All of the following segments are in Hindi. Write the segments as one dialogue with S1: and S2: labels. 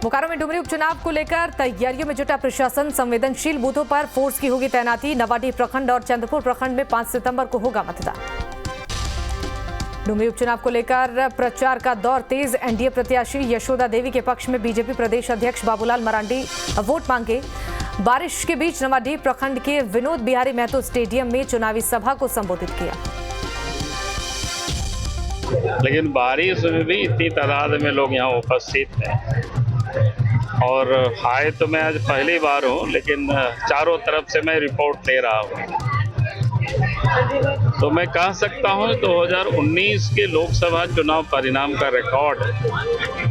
S1: बोकारो में डुमरी उपचुनाव को लेकर तैयारियों में जुटा प्रशासन। संवेदनशील बूथों पर फोर्स की होगी तैनाती। नवाडीह प्रखंड और चंद्रपुर प्रखंड में 5 सितंबर को होगा मतदान। डुमरी उपचुनाव को लेकर प्रचार का दौर तेज। एनडीए प्रत्याशी यशोदा देवी के पक्ष में बीजेपी प्रदेश अध्यक्ष बाबूलाल मरांडी वोट मांगे। बारिश के बीच नवाडीह प्रखंड के विनोद बिहारी महतो स्टेडियम में चुनावी सभा को संबोधित किया।
S2: लेकिन बारिश में भी इतनी तादाद में लोग यहाँ उपस्थित हैं और आए तो मैं आज पहली बार हूँ, लेकिन चारों तरफ से मैं रिपोर्ट दे रहा हूँ। तो मैं कह सकता हूँ 2019 के लोकसभा चुनाव परिणाम का रिकॉर्ड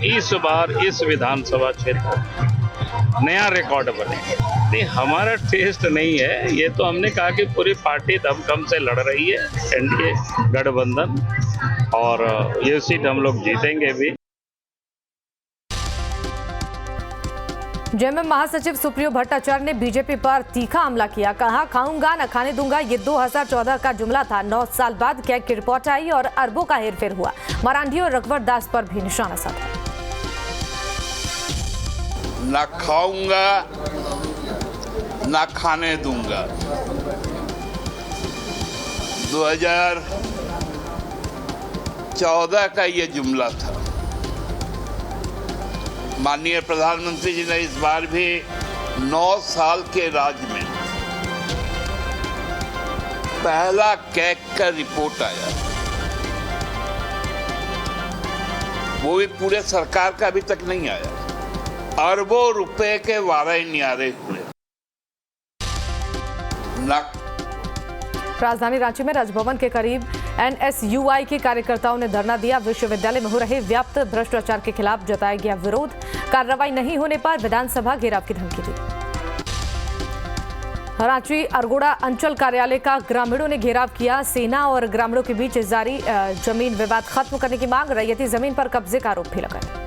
S2: इस बार इस विधानसभा क्षेत्र नया रिकॉर्ड बने। नहीं, हमारा टेस्ट नहीं है ये, तो हमने कहा कि पूरी पार्टी दमखम से लड़ रही है, एनडीए गठबंधन, और ये सीट हम लोग जीतेंगे भी।
S1: जेएमएम महासचिव सुप्रियो भट्टाचार्य ने बीजेपी पर तीखा हमला किया। कहा, खाऊंगा न खाने दूंगा ये 2014 का जुमला था। 9 साल बाद कैग की रिपोर्ट आई और अरबों का हेरफेर हुआ। मरांडी और रघुवर दास पर भी निशाना साधा।
S3: न खाऊंगा न खाने दूंगा 2014 का ये जुमला था। माननीय प्रधानमंत्री जी ने इस बार भी 9 साल के राज में पहला कैग का रिपोर्ट आया, वो भी पूरे सरकार का अभी तक नहीं आया। अरबों रुपए के वारे न्यारे हुए।
S1: राजधानी रांची में राजभवन के करीब एनएसयूआई के कार्यकर्ताओं ने धरना दिया। विश्वविद्यालय में हो रहे व्याप्त भ्रष्टाचार के खिलाफ जताया गया विरोध। कार्रवाई नहीं होने पर विधानसभा घेराव की धमकी दी। रांची अरगोड़ा अंचल कार्यालय का ग्रामीणों ने घेराव किया। सेना और ग्रामीणों के बीच जारी जमीन विवाद खत्म करने की मांग। रैयती जमीन पर कब्जे का आरोप भी लगाया।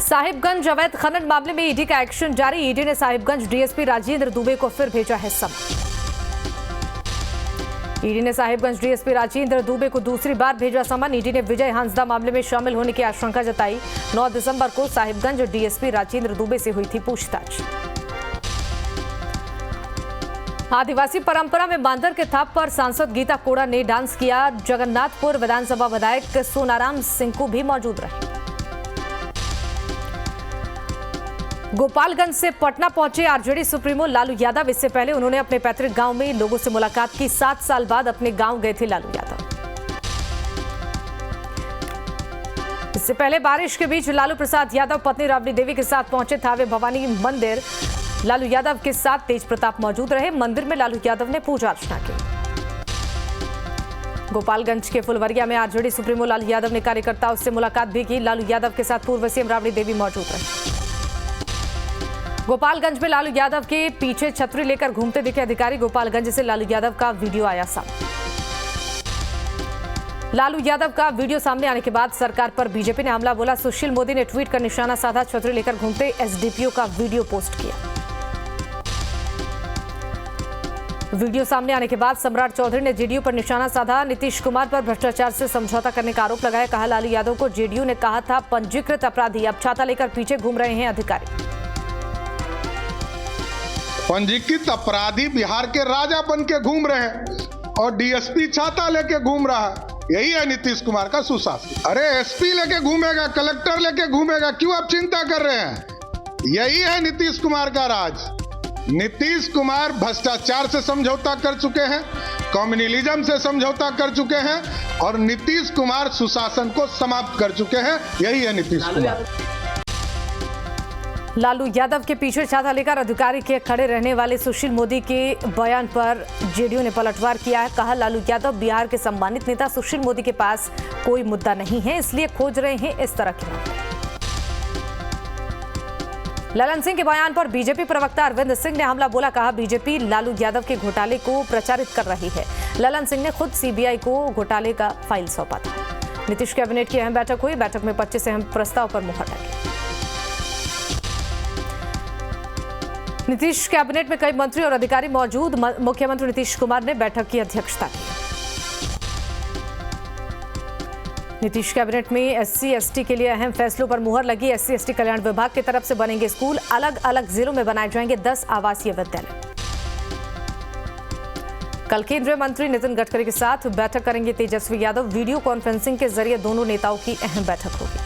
S1: साहिबगंज अवैध खनन मामले में ईडी का एक्शन जारी। ईडी ने साहिबगंज डीएसपी राजेंद्र दुबे को फिर भेजा है समन। ईडी ने साहिबगंज डीएसपी राजेंद्र दुबे को दूसरी बार भेजा समन। ईडी ने विजय हांसदा मामले में शामिल होने की आशंका जताई। 9 दिसंबर को साहिबगंज डीएसपी राजेंद्र दुबे से हुई थी पूछताछ। आदिवासी परंपरा में बांदर के थाप पर सांसद गीता कोड़ा ने डांस किया। जगन्नाथपुर विधानसभा विधायक सोनाराम सिंकू भी मौजूद रहे। गोपालगंज से पटना पहुंचे आरजेडी सुप्रीमो लालू यादव। इससे पहले उन्होंने अपने पैतृक गांव में लोगों से मुलाकात की। 7 साल बाद अपने गांव गए थे लालू यादव। इससे पहले बारिश के बीच लालू प्रसाद यादव पत्नी राबड़ी देवी के साथ पहुंचे थावे भवानी मंदिर। लालू यादव के साथ तेज प्रताप मौजूद रहे। मंदिर में लालू यादव ने पूजा अर्चना की। गोपालगंज के फुलवरिया में आरजेडी सुप्रीमो लालू यादव ने कार्यकर्ताओं से मुलाकात भी की। लालू यादव के साथ पूर्व सीएम राबड़ी देवी मौजूद रहे। गोपालगंज में लालू यादव के पीछे छतरी लेकर घूमते दिखे अधिकारी। गोपालगंज से लालू यादव का वीडियो आया सामने। लालू यादव का वीडियो सामने आने के बाद सरकार पर बीजेपी ने हमला बोला। सुशील मोदी ने ट्वीट कर निशाना साधा। छतरी लेकर घूमते एसडीपीओ का वीडियो पोस्ट किया। वीडियो सामने आने के बाद सम्राट चौधरी ने जेडीयू पर निशाना साधा। नीतीश कुमार पर भ्रष्टाचार से समझौता करने का आरोप लगाया। कहा, लालू यादव को जेडीयू ने कहा था पंजीकृत अपराधी, अब छाता लेकर पीछे घूम रहे हैं अधिकारी।
S4: पंजीकृत अपराधी बिहार के राजा बन के घूम रहे हैं और डीएसपी छाता लेके घूम रहा है। यही है नीतीश कुमार का सुशासन। अरे एसपी लेके घूमेगा, कलेक्टर लेके घूमेगा, क्यों आप चिंता कर रहे हैं? यही है नीतीश कुमार का राज। नीतीश कुमार भ्रष्टाचार से समझौता कर चुके हैं, कम्युनलिज्म से समझौता कर चुके हैं और नीतीश कुमार सुशासन को समाप्त कर चुके हैं। यही है नीतीश कुमार।
S1: लालू यादव के पीछे छाता लेकर अधिकारी के खड़े रहने वाले सुशील मोदी के बयान पर जेडीयू ने पलटवार किया है। कहा, लालू यादव बिहार के सम्मानित नेता। सुशील मोदी के पास कोई मुद्दा नहीं है, इसलिए खोज रहे हैं इस तरह के मामले। ललन सिंह के बयान पर बीजेपी प्रवक्ता अरविंद सिंह ने हमला बोला। कहा, बीजेपी लालू यादव के घोटाले को प्रचारित कर रही है। ललन सिंह ने खुद सीबीआई को घोटाले का फाइल सौंपा था। नीतीश कैबिनेट की अहम बैठक हुई। बैठक में 25 अहम प्रस्ताव पर मुहर लगी। नीतीश कैबिनेट में कई मंत्री और अधिकारी मौजूद। मुख्यमंत्री नीतीश कुमार ने बैठक की अध्यक्षता की। नीतीश कैबिनेट में SC/ST के लिए अहम फैसलों पर मुहर लगी। SC/ST कल्याण विभाग की तरफ से बनेंगे स्कूल। अलग अलग जिलों में बनाए जाएंगे 10 आवासीय विद्यालय। कल केंद्रीय मंत्री नितिन गडकरी के साथ बैठक करेंगे तेजस्वी यादव। वीडियो कॉन्फ्रेंसिंग के जरिए दोनों नेताओं की अहम बैठक होगी।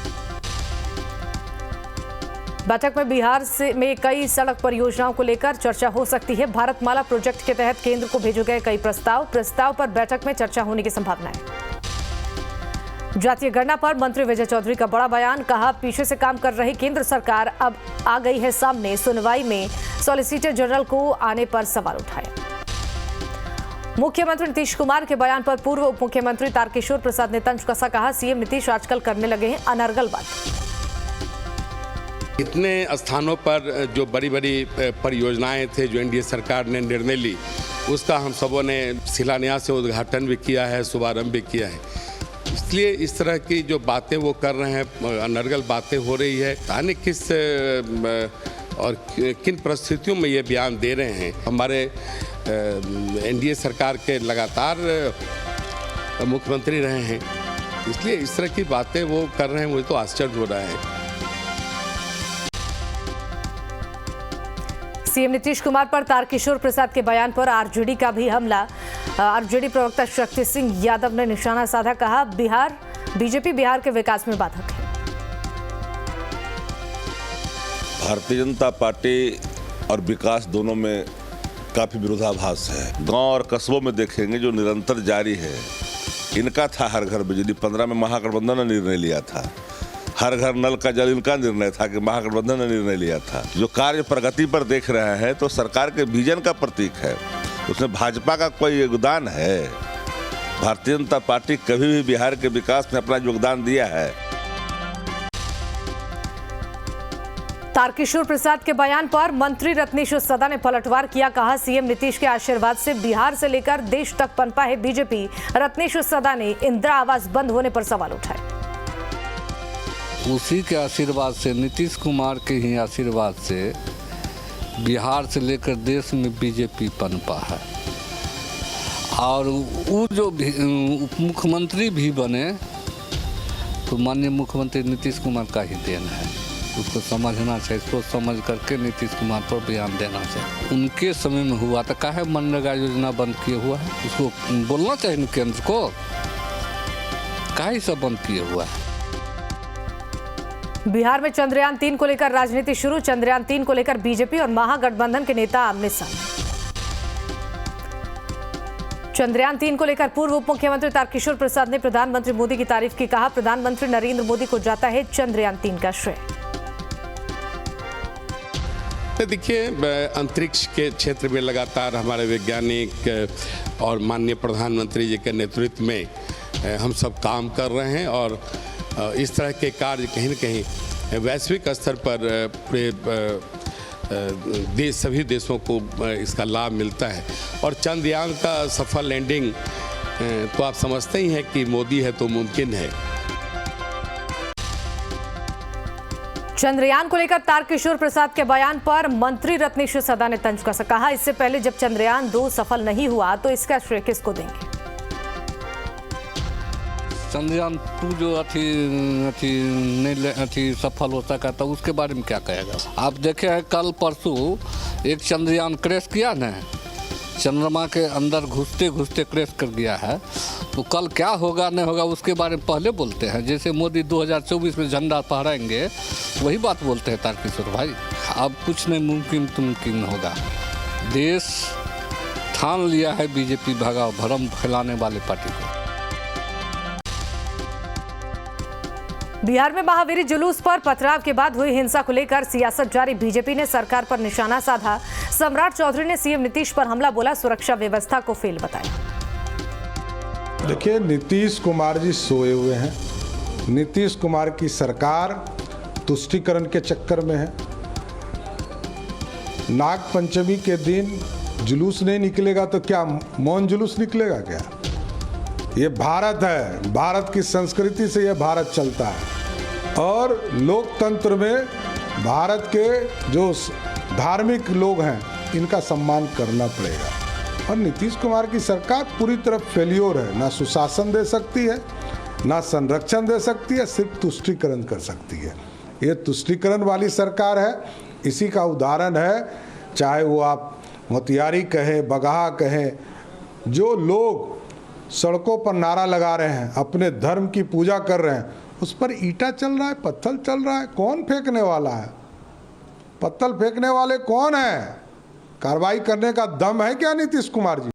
S1: बैठक में बिहार में कई सड़क परियोजनाओं को लेकर चर्चा हो सकती है। भारतमाला प्रोजेक्ट के तहत केंद्र को भेजे गए कई प्रस्ताव पर बैठक में चर्चा होने की संभावना है। जातीय गणना पर मंत्री विजय चौधरी का बड़ा बयान। कहा, पीछे से काम कर रही केंद्र सरकार अब आ गई है सामने। सुनवाई में सॉलिसिटर जनरल को आने पर सवाल उठाए। मुख्यमंत्री नीतीश कुमार के बयान पर पूर्व उप मुख्यमंत्री तारकिशोर प्रसाद ने तंज कसा। कहा, सीएम नीतीश आजकल करने लगे हैं अनर्गल बात।
S5: इतने स्थानों पर जो बड़ी बड़ी परियोजनाएं थे जो एनडीए सरकार ने निर्णय ली, उसका हम सबों ने शिलान्यास से उद्घाटन भी किया है, शुभारंभ भी किया है। इसलिए इस तरह की जो बातें वो कर रहे हैं, अनर्गल बातें हो रही है। आने किस और किन परिस्थितियों में ये बयान दे रहे हैं। हमारे एनडीए सरकार के लगातार मुख्यमंत्री रहे हैं, इसलिए इस तरह की बातें वो कर रहे हैं, मुझे तो आश्चर्य हो रहा है।
S1: सीएम नीतीश कुमार पर तारकिशोर प्रसाद के बयान पर आरजेडी का भी हमला। आरजेडी प्रवक्ता शक्ति सिंह यादव ने निशाना साधा। कहा, बीजेपी बिहार के विकास में बाधक है।
S6: भारतीय जनता पार्टी और विकास दोनों में काफी विरोधाभास है। गांव और कस्बों में देखेंगे जो निरंतर जारी है। इनका था हर घर बिजली, 15 में महागठबंधन ने निर्णय लिया था। हर घर नल का जल इनका निर्णय था कि महागठबंधन ने निर्णय लिया था। जो कार्य प्रगति पर देख रहे हैं तो सरकार के विजन का प्रतीक है, उसमें भाजपा का कोई योगदान है। भारतीय जनता पार्टी कभी भी बिहार के विकास में अपना योगदान दिया है।
S1: तारकिशोर प्रसाद के बयान पर मंत्री रत्नेश्वर सदा ने पलटवार किया। कहा, सीएम नीतीश के आशीर्वाद से बिहार से लेकर देश तक पनपा है बीजेपी। रत्नेश्वर सदा ने इंदिरा आवास बंद होने पर सवाल उठाए।
S7: उसी के आशीर्वाद से, नीतीश कुमार के ही आशीर्वाद से बिहार से लेकर देश में बीजेपी पनपा है। और वो जो उप मुख्यमंत्री भी बने तो माननीय मुख्यमंत्री नीतीश कुमार का ही देन है। उसको समझना चाहिए, सोच समझ करके नीतीश कुमार पर बयान देना चाहिए। उनके समय में हुआ तो काहे मनरेगा योजना बंद किए हुआ है, उसको बोलना चाहिए केंद्र को, काहे सब बंद किए हुआ है।
S1: बिहार में चंद्रयान 3 को लेकर राजनीति शुरू। चंद्रयान 3 को लेकर बीजेपी और महागठबंधन के नेता आमने सामने। चंद्रयान 3 को लेकर पूर्व उप मुख्यमंत्री तारकिशोर प्रसाद ने प्रधानमंत्री मोदी की तारीफ की। कहा, प्रधानमंत्री नरेंद्र मोदी को जाता है चंद्रयान 3 का श्रेय।
S5: देखिए, अंतरिक्ष के क्षेत्र में लगातार हमारे वैज्ञानिक और माननीय प्रधानमंत्री जी के नेतृत्व में हम सब काम कर रहे हैं और इस तरह के कार्य कहीं न कहीं वैश्विक स्तर पर पूरे सभी देशों को इसका लाभ मिलता है। और चंद्रयान का सफल लैंडिंग तो आप समझते ही हैं कि मोदी है तो मुमकिन है।
S1: चंद्रयान को लेकर तारकिशोर प्रसाद के बयान पर मंत्री रत्नेश्वर सदा ने तंज कसा। कहा, इससे पहले जब चंद्रयान 2 सफल नहीं हुआ तो इसका श्रेय किसको देंगे।
S7: चंद्रयान 2 जो नहीं सफल हो सका तो उसके बारे में क्या कहेगा। आप देखे हैं कल परसों एक चंद्रयान क्रैश किया ना, चंद्रमा के अंदर घुसते घुसते क्रैश कर गया है। तो कल क्या होगा नहीं होगा उसके बारे में पहले बोलते हैं। जैसे मोदी 2024 में झंडा फहराएंगे वही बात बोलते हैं तारकिशोर भाई। अब कुछ नहीं मुमकिन होगा। देश ठान लिया है बीजेपी भगा भरम फैलाने वाले पार्टी को।
S1: बिहार में महावीर जुलूस पर पथराव के बाद हुई हिंसा को लेकर सियासत जारी। बीजेपी ने सरकार पर निशाना साधा। सम्राट चौधरी ने सीएम नीतीश पर हमला बोला। सुरक्षा व्यवस्था को फेल बताया।
S4: देखिए, नीतीश कुमार जी सोए हुए हैं। नीतीश कुमार की सरकार तुष्टीकरण के चक्कर में है। नाग पंचमी के दिन जुलूस नहीं निकलेगा तो क्या मौन जुलूस निकलेगा क्या? ये भारत है, भारत की संस्कृति से ये भारत चलता है और लोकतंत्र में भारत के जो धार्मिक लोग हैं इनका सम्मान करना पड़ेगा। और नीतीश कुमार की सरकार पूरी तरह फेल्योर है, ना सुशासन दे सकती है, ना संरक्षण दे सकती है, सिर्फ तुष्टीकरण कर सकती है। ये तुष्टीकरण वाली सरकार है। इसी का उदाहरण है, चाहे वो आप मोतिहारी कहें, बगहा कहें, जो लोग सड़कों पर नारा लगा रहे हैं, अपने धर्म की पूजा कर रहे हैं, उस पर ईंटा चल रहा है, पत्थर चल रहा है। कौन फेंकने वाला है? पत्थर फेंकने वाले कौन है? कार्रवाई करने का दम है क्या नीतीश कुमार जी?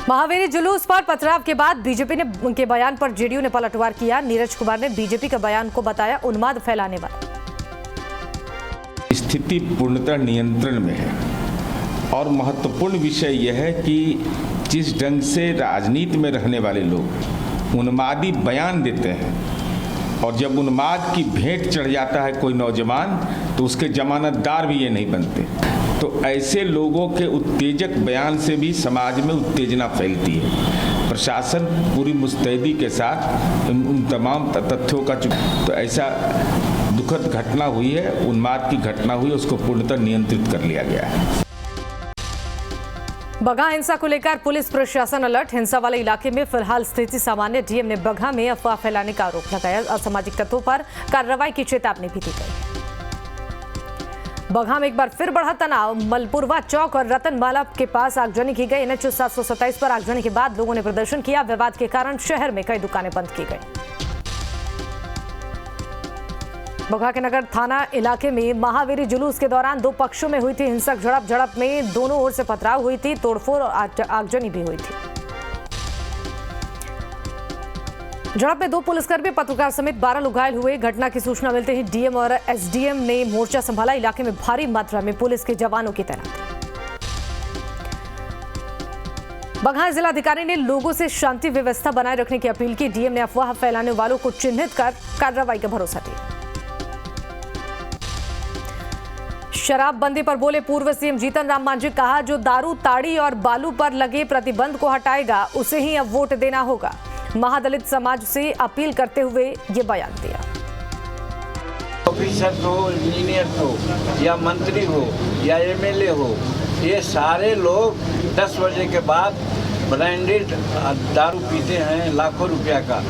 S1: महावीरी जुलूस पर पथराव के बाद बीजेपी ने उनके बयान पर जेडीयू ने पलटवार किया। नीरज कुमार ने बीजेपी के बयान को बताया उन्माद फैलाने वाला।
S8: स्थिति पूर्णतः नियंत्रण में है और महत्वपूर्ण विषय यह है कि जिस ढंग से राजनीति में रहने वाले लोग उन्मादी बयान देते हैं और जब उन्माद की भेंट चढ़ जाता है कोई नौजवान, तो उसके जमानतदार भी ये नहीं बनते। तो ऐसे लोगों के उत्तेजक बयान से भी समाज में उत्तेजना फैलती है। प्रशासन पूरी मुस्तैदी के साथ उन तमाम तथ्यों का तो ऐसा दुखद घटना हुई है, उन्माद की घटना हुई, उसको पूर्णतः नियंत्रित कर लिया गया है।
S1: बगहा हिंसा को लेकर पुलिस प्रशासन अलर्ट। हिंसा वाले इलाके में फिलहाल स्थिति सामान्य। डीएम ने बगहा में अफवाह फैलाने का आरोप लगाया। असामाजिक तत्वों पर कार्रवाई की चेतावनी भी दी गई। बगहा में एक बार फिर बढ़ा तनाव। मलपुरवा चौक और रतनमाला के पास आगजनी की गई। NH 727 पर आगजनी के बाद लोगों ने प्रदर्शन किया। विवाद के कारण शहर में कई दुकानें बंद की गई। बगहा के नगर थाना इलाके में महावीरी जुलूस के दौरान दो पक्षों में हुई थी हिंसक झड़प। झड़प में दोनों ओर से पथराव हुई थी, तोड़फोड़ और आगजनी भी हुई थी। झड़प में दो पुलिसकर्मी, पत्रकार समेत 12 लोग घायल हुए। घटना की सूचना मिलते ही डीएम और एसडीएम ने मोर्चा संभाला। इलाके में भारी मात्रा में पुलिस के जवानों की तैनाती। बगहा जिलाधिकारी ने लोगों से शांति व्यवस्था बनाए रखने की अपील की। डीएम ने अफवाह फैलाने वालों को चिन्हित कर कार्रवाई का भरोसा दिया। शराबबंदी पर बोले पूर्व सीएम जीतन राम मांझी। कहा, जो दारू, ताड़ी और बालू पर लगे प्रतिबंध को हटाएगा उसे ही अब वोट देना होगा। महादलित समाज से अपील करते हुए ये बयान दिया।
S9: ऑफिसर हो, इंजीनियर हो या मंत्री हो या एमएलए हो, ये सारे लोग 10 बजे के बाद ब्रांडेड दारू पीते हैं लाखों रुपया का,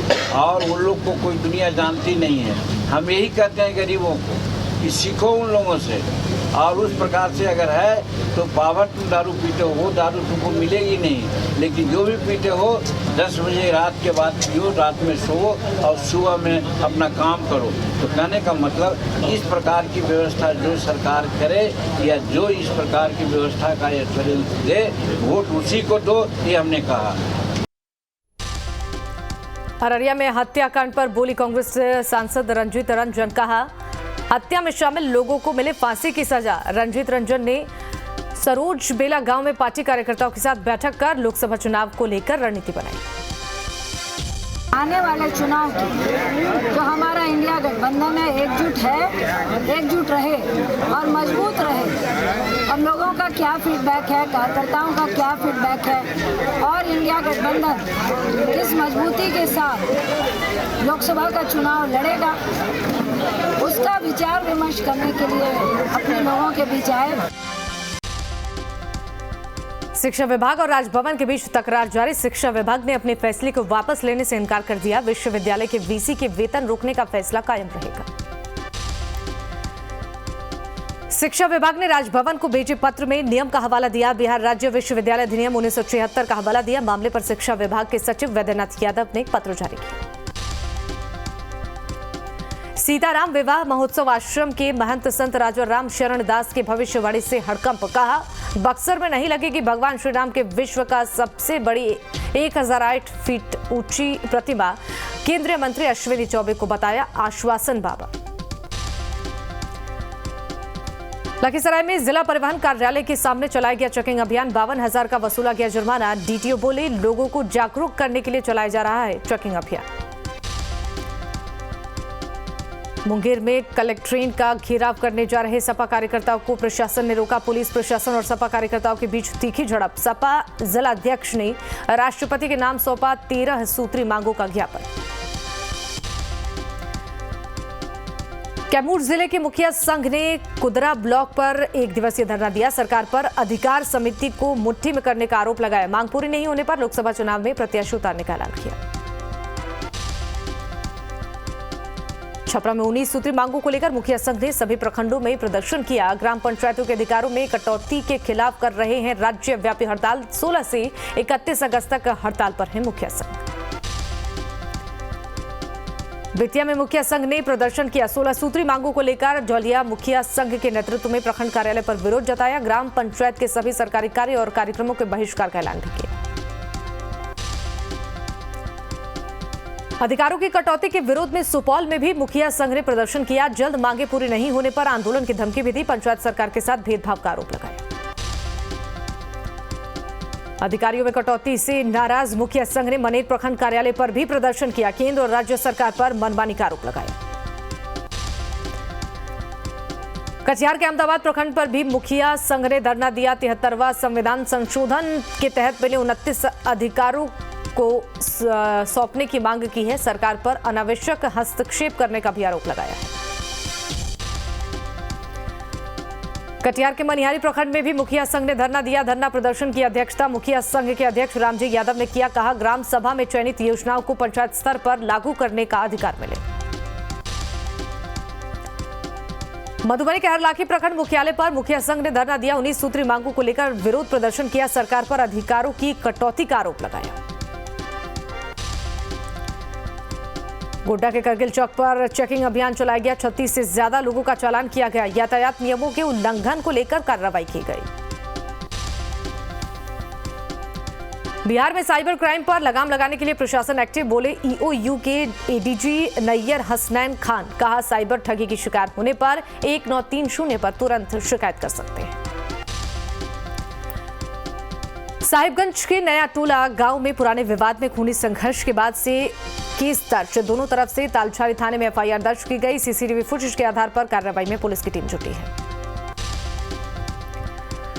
S9: और उन लोग को कोई दुनिया जानती नहीं है। हम यही कहते हैं गरीबों को कि सीखो उन लोगों से, और उस प्रकार से अगर है तो पावर तुम दारू पीते हो, वो दारू तुमको मिलेगी नहीं। लेकिन जो भी पीते हो 10 बजे रात के बाद पियो, रात में सो और सुबह में अपना काम करो। तो कहने का मतलब इस प्रकार की व्यवस्था जो सरकार करे या जो इस प्रकार की व्यवस्था का एश्योरेंस दे, वोट उसी को दो, ये हमने कहा।
S1: अररिया में हत्याकांड पर बोली कांग्रेस सांसद रंजीत रंजन। कहा, हत्या में शामिल लोगों को मिले फांसी की सजा। रंजीत रंजन ने सरोज बेला गांव में पार्टी कार्यकर्ताओं के साथ बैठक कर लोकसभा चुनाव को लेकर रणनीति बनाई।
S10: आने वाले चुनाव की जो हमारा इंडिया गठबंधन है, एकजुट रहे और मजबूत रहे। और लोगों का क्या फीडबैक है, कार्यकर्ताओं का क्या फीडबैक है, और इंडिया गठबंधन किस मजबूती के साथ लोकसभा का चुनाव लड़ेगा, उसका विचार विमर्श करने के लिए अपने लोगों के बीच आए।
S1: शिक्षा विभाग और राजभवन के बीच तकरार जारी। शिक्षा विभाग ने अपने फैसले को वापस लेने से इनकार कर दिया। विश्वविद्यालय के वीसी के वेतन रोकने का फैसला कायम रहेगा। शिक्षा विभाग ने राजभवन को भेजे पत्र में नियम का हवाला दिया। बिहार राज्य विश्वविद्यालय अधिनियम 1976 का हवाला दिया। मामले पर शिक्षा विभाग के सचिव वैद्यनाथ यादव ने पत्र जारी किया। सीताराम विवाह महोत्सव आश्रम के महंत संत राजा राम शरण दास की भविष्यवाणी से हड़कंप। कहा, बक्सर में नहीं लगेगी भगवान श्री राम के विश्व का सबसे बड़ी 1008 फीट ऊंची प्रतिमा। केंद्रीय मंत्री अश्विनी चौबे को बताया आश्वासन बाबा। लखीसराय में जिला परिवहन कार्यालय के सामने चलाया गया चेकिंग अभियान। 52,000 का वसूला गया जुर्माना। डीटीओ बोले, लोगों को जागरूक करने के लिए चलाया जा रहा है चेकिंग अभियान। मुंगेर में कलेक्ट्रेट का घेराव करने जा रहे सपा कार्यकर्ताओं को प्रशासन ने रोका। पुलिस प्रशासन और सपा कार्यकर्ताओं के बीच तीखी झड़प। सपा जिलाध्यक्ष ने राष्ट्रपति के नाम सौंपा 13 सूत्री मांगों का ज्ञापन। कैमूर जिले के मुखिया संघ ने कुदरा ब्लॉक पर एक दिवसीय धरना दिया। सरकार पर अधिकार समिति को मुट्ठी में करने का आरोप लगाया। मांग पूरी नहीं होने पर लोकसभा चुनाव में प्रत्याशी उतारने का ऐलान किया। छपरा में 19 सूत्री मांगों को लेकर मुखिया संघ ने सभी प्रखंडों में प्रदर्शन किया। ग्राम पंचायतों के अधिकारों में कटौती के खिलाफ कर रहे हैं राज्यव्यापी हड़ताल। 16 से 31 अगस्त तक हड़ताल पर है मुखिया संघ। बेतिया में मुखिया संघ ने प्रदर्शन किया। 16 सूत्री मांगों को लेकर जौलिया मुखिया संघ के नेतृत्व में प्रखंड कार्यालय पर विरोध जताया। ग्राम पंचायत के सभी सरकारी कार्य और कार्यक्रमों के बहिष्कार का ऐलान भी किया। अधिकारों की कटौती के विरोध में सुपौल में भी मुखिया संघ ने प्रदर्शन किया। जल्द मांगे पूरी नहीं होने पर आंदोलन की धमकी भी दी। पंचायत सरकार के साथ भेदभाव का आरोप लगाया। अधिकारियों में कटौती से नाराज मुखिया संघ ने मनेर प्रखंड कार्यालय पर भी प्रदर्शन किया। केंद्र और राज्य सरकार पर मनमानी का आरोप लगाया। कटिहार के अहमदाबाद प्रखंड पर भी मुखिया संघ ने धरना दिया। 73वां संविधान संशोधन के तहत मिले 29 अधिकारों को सौंपने की मांग की है। सरकार पर अनावश्यक हस्तक्षेप करने का भी आरोप लगाया है। कटिहार के मनिहारी प्रखंड में भी मुखिया संघ ने धरना दिया। धरना प्रदर्शन की अध्यक्षता मुखिया संघ के अध्यक्ष रामजी यादव ने किया। कहा, ग्राम सभा में चयनित योजनाओं को पंचायत स्तर पर लागू करने का अधिकार मिले। मधुबनी के हरलाखी प्रखंड मुख्यालय पर मुखिया संघ ने धरना दिया। 19 सूत्री मांगों को लेकर विरोध प्रदर्शन किया। सरकार पर अधिकारों की कटौती का आरोप लगाया। गोड्डा के करगिल चौक पर चेकिंग अभियान चलाया गया। 36 से ज्यादा लोगों का चालान किया गया। यातायात नियमों के उल्लंघन को लेकर कार्रवाई की गई। बिहार में साइबर क्राइम पर लगाम लगाने के लिए प्रशासन एक्टिव, बोले ईओयू के एडीजी नैयर हसनैन खान। कहा, साइबर ठगी की शिकार होने पर 1930 पर तुरंत शिकायत कर सकते हैं। साहिबगंज के नया टोला गांव में पुराने विवाद में खूनी संघर्ष के बाद से केस दर्ज। दोनों तरफ से तालछारी थाने में एफआईआर दर्ज की गई। सीसीटीवी फुटेज के आधार पर कार्रवाई में पुलिस की टीम जुटी है।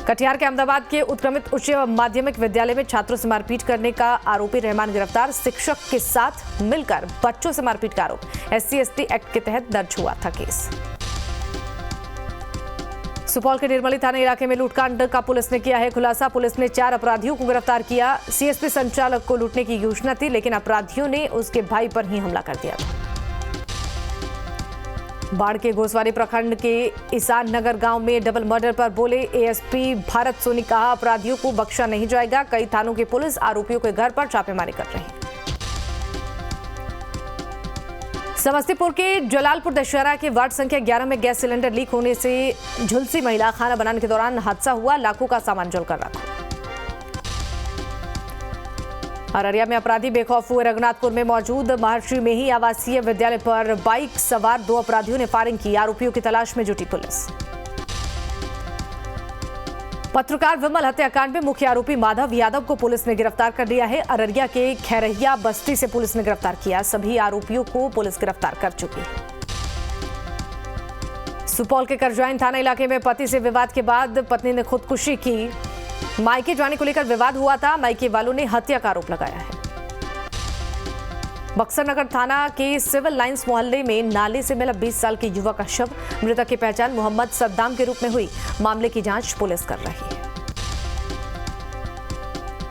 S1: कटिहार के अहमदाबाद के उत्क्रमित उच्च माध्यमिक विद्यालय में छात्रों से मारपीट करने का आरोपी रहमान गिरफ्तार। शिक्षक के साथ मिलकर बच्चों से मारपीट का आरोप। SC/ST एक्ट के तहत दर्ज हुआ था केस। सुपौल के निर्मली थाना इलाके में लूटकांड का पुलिस ने किया है खुलासा। पुलिस ने 4 अपराधियों को गिरफ्तार किया। CSP संचालक को लूटने की योजना थी, लेकिन अपराधियों ने उसके भाई पर ही हमला कर दिया था। बाढ़ के घोसवारी प्रखंड के ईसान नगर गांव में डबल मर्डर पर बोले ASP भारत सोनी। कहा, अपराधियों को बख्शा नहीं जाएगा। कई थानों की पुलिस आरोपियों के घर पर छापेमारी कर रही है। समस्तीपुर के जलालपुर दशहरा के वार्ड संख्या 11 में गैस सिलेंडर लीक होने से झुलसी महिला। खाना बनाने के दौरान हादसा हुआ। लाखों का सामान जलकर राख। अररिया में अपराधी बेखौफ हुए। रघुनाथपुर में मौजूद महर्षि मेही आवासीय विद्यालय पर बाइक सवार 2 अपराधियों ने फायरिंग की। आरोपियों की तलाश में जुटी पुलिस। पत्रकार विमल हत्याकांड में मुख्य आरोपी माधव यादव को पुलिस ने गिरफ्तार कर लिया है। अररिया के खैरहिया बस्ती से पुलिस ने गिरफ्तार किया। सभी आरोपियों को पुलिस गिरफ्तार कर चुकी है। सुपौल के करजोइन थाना इलाके में पति से विवाद के बाद पत्नी ने खुदकुशी की। मायके जाने को लेकर विवाद हुआ था। मायके वालों ने हत्या का आरोप लगाया है। बक्सर नगर थाना के सिविल लाइंस मोहल्ले में नाले से मिला 20 साल के युवक का शव। मृतक की पहचान मोहम्मद सद्दाम के रूप में हुई। मामले की जांच पुलिस कर रही है।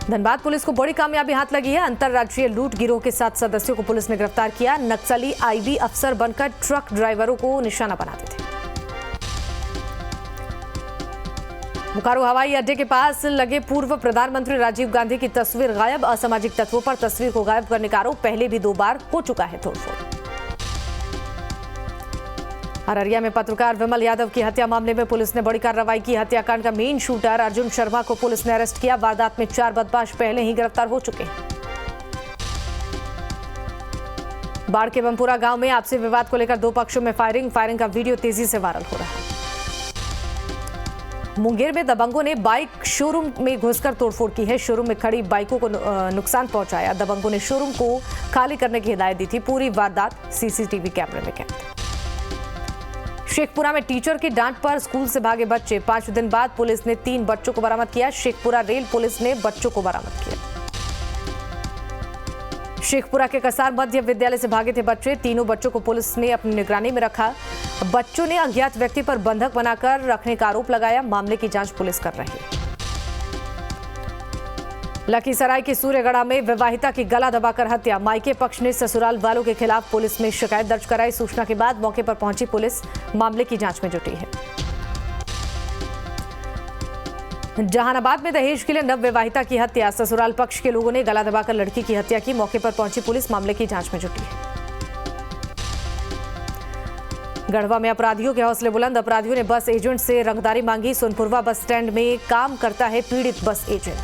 S1: धनबाद पुलिस को बड़ी कामयाबी हाथ लगी है। अंतरराज्यीय लूट गिरोह के 7 सदस्यों को पुलिस ने गिरफ्तार किया। नक्सली IB अफसर बनकर ट्रक ड्राइवरों को निशाना बनाते थे। बोकारो हवाई अड्डे के पास लगे पूर्व प्रधानमंत्री राजीव गांधी की तस्वीर गायब। असामाजिक तत्वों पर तस्वीर को गायब करने का आरोप पहले भी 2 बार हो चुका है तोड़फोड़। अररिया में पत्रकार विमल यादव की हत्या मामले में पुलिस ने बड़ी कार्रवाई की। हत्याकांड का मेन शूटर अर्जुन शर्मा को पुलिस ने अरेस्ट किया। वारदात में 4 बदमाश पहले ही गिरफ्तार हो चुके हैं। बाढ़ के बमपुरा गांव में आपसी विवाद को लेकर 2 पक्षों में फायरिंग का वीडियो तेजी से वायरल हो रहा है। मुंगेर में दबंगों ने बाइक शोरूम में घुसकर तोड़फोड़ की है। शोरूम में खड़ी बाइकों को नुकसान पहुंचाया। दबंगों ने शोरूम को खाली करने की हिदायत दी थी। पूरी वारदात CCTV कैमरे में कैद। शेखपुरा में टीचर की डांट पर स्कूल से भागे बच्चे। 5 दिन बाद पुलिस ने 3 बच्चों को बरामद किया। शेखपुरा रेल पुलिस ने बच्चों को बरामद किया। शेखपुरा के कसार मध्य विद्यालय से भागे थे बच्चे। तीनों बच्चों को पुलिस ने अपनी निगरानी में रखा। बच्चों ने अज्ञात व्यक्ति पर बंधक बनाकर रखने का आरोप लगाया। मामले की जांच पुलिस कर रही है। लखीसराय के सूर्यगढ़ा में विवाहिता की गला दबाकर हत्या। मायके पक्ष ने ससुराल वालों के खिलाफ पुलिस में शिकायत दर्ज कराई। सूचना के बाद मौके पर पहुंची पुलिस मामले की जांच में जुटी है। जहानाबाद में दहेज के लिए नवविवाहिता की हत्या। ससुराल पक्ष के लोगों ने गला दबाकर लड़की की हत्या की। मौके पर पहुंची पुलिस मामले की जांच में जुटी है। गढ़वा में अपराधियों के हौसले बुलंद। अपराधियों ने बस एजेंट से रंगदारी मांगी। सोनपुरवा बस स्टैंड में काम करता है पीड़ित बस एजेंट।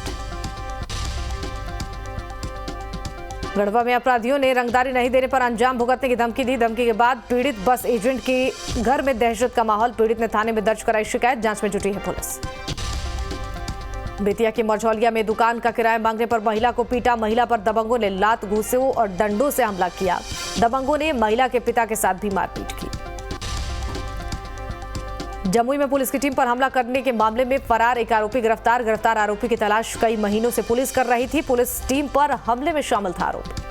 S1: गढ़वा में अपराधियों ने रंगदारी नहीं देने पर अंजाम भुगतने की धमकी दी। धमकी के बाद पीड़ित बस एजेंट के घर में दहशत का माहौल। पीड़ित ने थाने में दर्ज कराई शिकायत। जांच में जुटी है पुलिस। बेतिया के मझौलिया में दुकान का किराया मांगने पर महिला को पीटा। महिला पर दबंगों ने लात घूंसों और डंडों से हमला किया। दबंगों ने महिला के पिता के साथ भी मारपीट की। जमुई में पुलिस की टीम पर हमला करने के मामले में फरार एक आरोपी गिरफ्तार। गिरफ्तार आरोपी की तलाश कई महीनों से पुलिस कर रही थी। पुलिस टीम पर हमले में शामिल था आरोपी।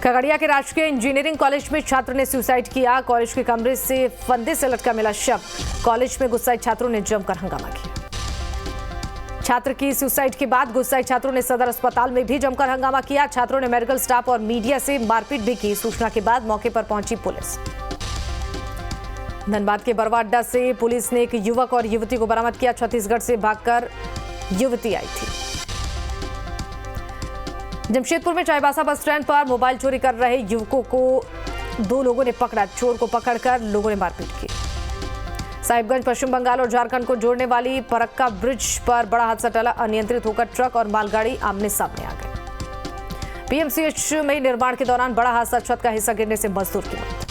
S1: खगड़िया के राजकीय इंजीनियरिंग कॉलेज में छात्र ने सुसाइड किया। कॉलेज के कमरे से फंदे से लटका मिला शव। कॉलेज में गुस्साए छात्रों ने जमकर हंगामा किया। छात्र की सुसाइड के बाद गुस्साए छात्रों ने सदर अस्पताल में भी जमकर हंगामा किया। छात्रों ने मेडिकल स्टाफ और मीडिया से मारपीट भी की। सूचना के बाद मौके पर पहुंची पुलिस। धनबाद के बरवा अड्डा से पुलिस ने एक युवक और युवती को बरामद किया। छत्तीसगढ़ से भागकर युवती आई थी। जमशेदपुर में चाईबासा बस स्टैंड पर मोबाइल चोरी कर रहे युवकों को दो लोगों ने पकड़ा। चोर को पकड़कर लोगों ने मारपीट की। साहिबगंज पश्चिम बंगाल और झारखंड को जोड़ने वाली फरक्का ब्रिज पर बड़ा हादसा टला। अनियंत्रित होकर ट्रक और मालगाड़ी आमने सामने आ गए। पीएमसीएच में निर्माण के दौरान बड़ा हादसा। छत का हिस्सा गिरने से मजदूर की मौत।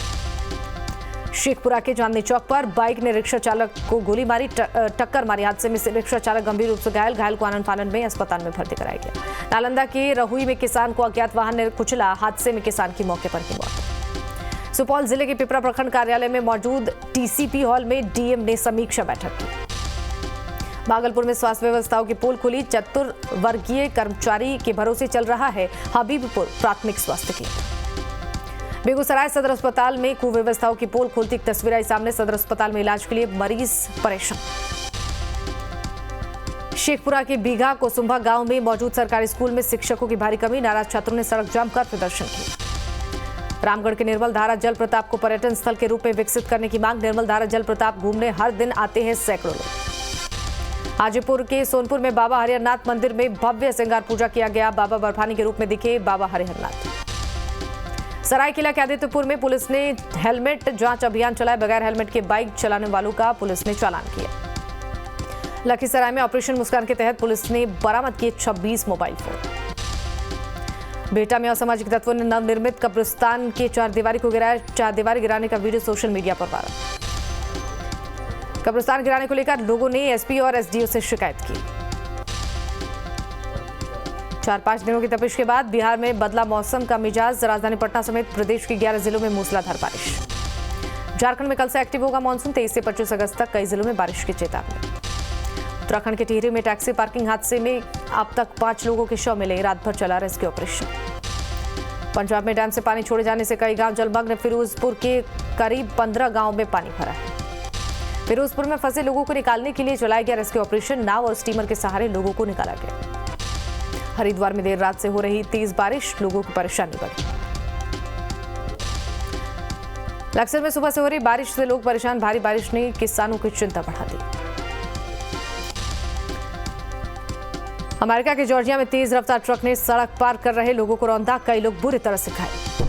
S1: शेखपुरा के चांदनी चौक पर बाइक ने रिक्शा चालक को गोली मारी, टक्कर मारी। हादसे में रिक्शा चालक गंभीर रूप से घायल को आनंद फानन में अस्पताल में भर्ती कराया गया। नालंदा के रहुई में किसान को अज्ञात वाहन ने कुचला। हादसे में किसान की मौके पर ही मौत। सुपौल जिले के पिपरा प्रखंड कार्यालय में मौजूद टीसीपी हॉल में डीएम ने समीक्षा बैठक की। भागलपुर में स्वास्थ्य व्यवस्थाओं की पोल खुली। चतुर्वर्गीय कर्मचारी के भरोसे चल रहा है हबीबपुर प्राथमिक स्वास्थ्य केंद्र। बेगूसराय सदर अस्पताल में कुव्यवस्थाओं की पोल खुलती एक तस्वीर आई सामने। सदर अस्पताल में इलाज के लिए मरीज परेशान। शेखपुरा के बीघा कोसुंभा गांव में मौजूद सरकारी स्कूल में शिक्षकों की भारी कमी। नाराज छात्रों ने सड़क जाम कर प्रदर्शन किया। रामगढ़ के निर्मल धारा जल प्रताप को पर्यटन स्थल के रूप में विकसित करने की मांग। निर्मल धारा जल प्रताप घूमने हर दिन आते हैं सैकड़ों लोग। हाजीपुर के सोनपुर में बाबा हरिहरनाथ मंदिर में भव्य श्रृंगार पूजा किया गया। बाबा बर्फानी के रूप में दिखे बाबा हरिहरनाथ। सरायकेला के आदित्यपुर में पुलिस ने हेलमेट जांच अभियान चलाया। बगैर हेलमेट के बाइक चलाने वालों का पुलिस ने चालान किया। लखीसराय में ऑपरेशन मुस्कान के तहत पुलिस ने बरामद किए 26 मोबाइल फोन। बेटा में असामाजिक तत्वों ने नवनिर्मित कब्रिस्तान के चारदीवारी को गिराया। चारदीवारी गिराने का वीडियो सोशल मीडिया पर वायरल। कब्रिस्तान गिराने को लेकर लोगों ने एसपी और एसडीओ से शिकायत की। 4-5 दिनों की तपिश के बाद बिहार में बदला मौसम का मिजाज। राजधानी पटना समेत प्रदेश के 11 जिलों में मूसलाधार बारिश। झारखंड में कल से एक्टिव होगा मानसून। 23 से 25 अगस्त तक कई जिलों में बारिश की चेतावनी। उत्तराखंड के टिहरी में टैक्सी पार्किंग हादसे में अब तक 5 लोगों के शव मिले। रात भर चला रेस्क्यू ऑपरेशन। पंजाब में डैम से पानी छोड़े जाने से कई गांव जलमग्न। फिरोजपुर के करीब 15 गांव में पानी भरा है। फिरोजपुर में फंसे लोगों को निकालने के लिए चलाया गया रेस्क्यू ऑपरेशन। नाव और स्टीमर के सहारे लोगों को निकाला गया। हरिद्वार में देर रात से हो रही तेज बारिश, लोगों की परेशानी बढ़ी। लक्सर में सुबह से हो रही बारिश से लोग परेशान। भारी बारिश ने किसानों की चिंता बढ़ा दी। अमेरिका के जॉर्जिया में तेज रफ्तार ट्रक ने सड़क पार कर रहे लोगों को रौंदा। कई लोग बुरी तरह से घायल।